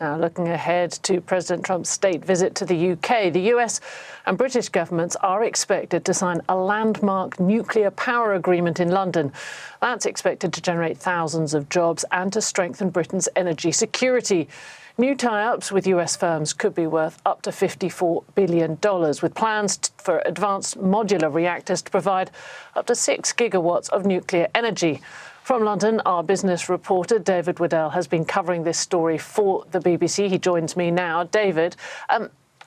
Now, looking ahead to President Trump's state visit to the UK, the US and British governments are expected to sign a landmark nuclear power agreement in London. That's expected to generate thousands of jobs and to strengthen Britain's energy security. New tie-ups with US firms could be worth up to $54 billion, with plans for advanced modular reactors to provide up to 6 gigawatts of nuclear energy. From London, our business reporter, David Waddell, has been covering this story for the BBC. He joins me now. David,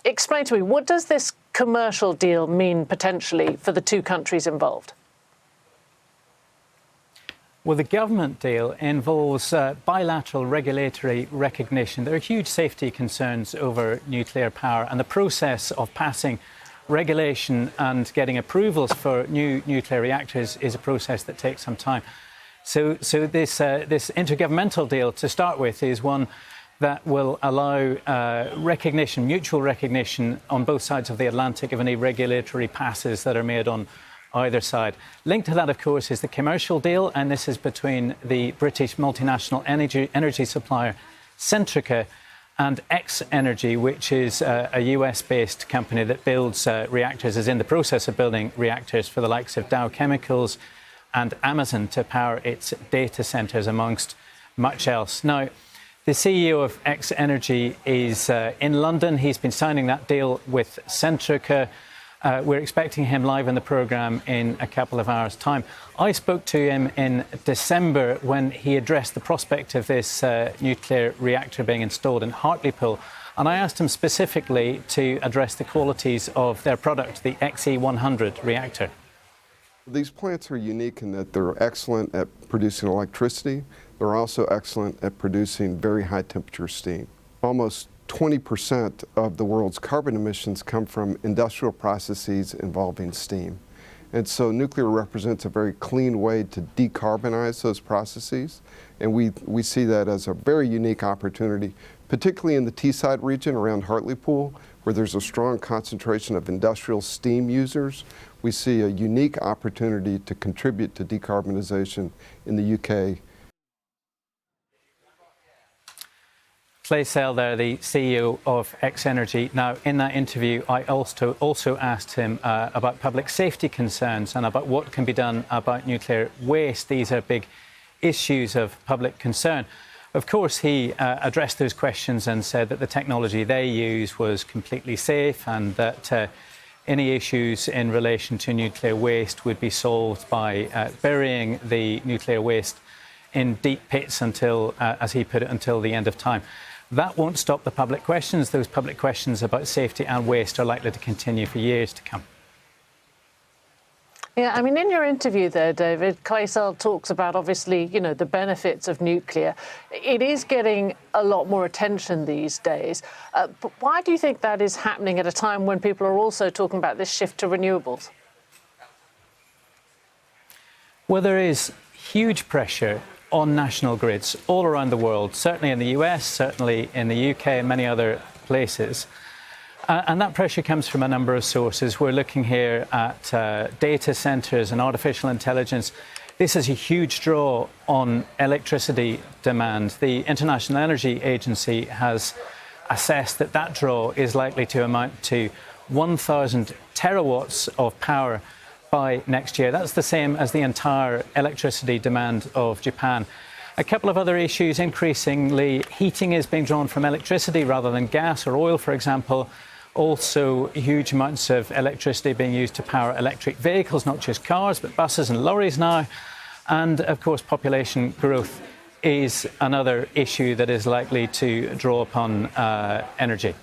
explain to me, what does this commercial deal mean potentially for the two countries involved? Well, the government deal involves bilateral regulatory recognition. There are huge safety concerns over nuclear power, and the process of passing regulation and getting approvals for new nuclear reactors is a process that takes some time. So this intergovernmental deal, to start with, is one that will allow recognition, mutual recognition on both sides of the Atlantic of any regulatory passes that are made on either side. Linked to that, of course, is the commercial deal, and this is between the British multinational energy supplier Centrica and X-Energy, which is a US-based company that builds reactors, is in the process of building reactors for the likes of Dow Chemicals and Amazon to power its data centres, amongst much else. Now, the CEO of X-Energy is in London. He's been signing that deal with Centrica. We're expecting him live in the programme in a couple of hours' time. I spoke to him in December when he addressed the prospect of this nuclear reactor being installed in Hartlepool. And I asked him specifically to address the qualities of their product, the XE100 reactor. These plants are unique in that they're excellent at producing electricity. They're also excellent at producing very high temperature steam. Almost 20% of the world's carbon emissions come from industrial processes involving steam. And so nuclear represents a very clean way to decarbonize those processes. And we see that as a very unique opportunity, particularly in the Teesside region around Hartlepool, where there's a strong concentration of industrial steam users. We see a unique opportunity to contribute to decarbonization in the UK. Clay Sell there, the CEO of X-Energy. Now, in that interview, I also asked him about public safety concerns and about what can be done about nuclear waste. These are big issues of public concern. Of course, he addressed those questions and said that the technology they use was completely safe and that any issues in relation to nuclear waste would be solved by burying the nuclear waste in deep pits until, as he put it, until the end of time. That won't stop the public questions. Those public questions about safety and waste are likely to continue for years to come. Yeah, I mean, in your interview there, David, Clay Sell talks about, obviously, you know, the benefits of nuclear. It is getting a lot more attention these days. But why do you think that is happening at a time when people are also talking about this shift to renewables? Well, there is huge pressure on national grids all around the world, certainly in the US, certainly in the UK and many other places. And that pressure comes from a number of sources. We're looking here at data centres and artificial intelligence. This is a huge draw on electricity demand. The International Energy Agency has assessed that that draw is likely to amount to 1,000 terawatts of power by next year. That's the same as the entire electricity demand of Japan. A couple of other issues. Increasingly, heating is being drawn from electricity rather than gas or oil, for example. Also, huge amounts of electricity being used to power electric vehicles, not just cars, but buses and lorries now. And, of course, population growth is another issue that is likely to draw upon energy.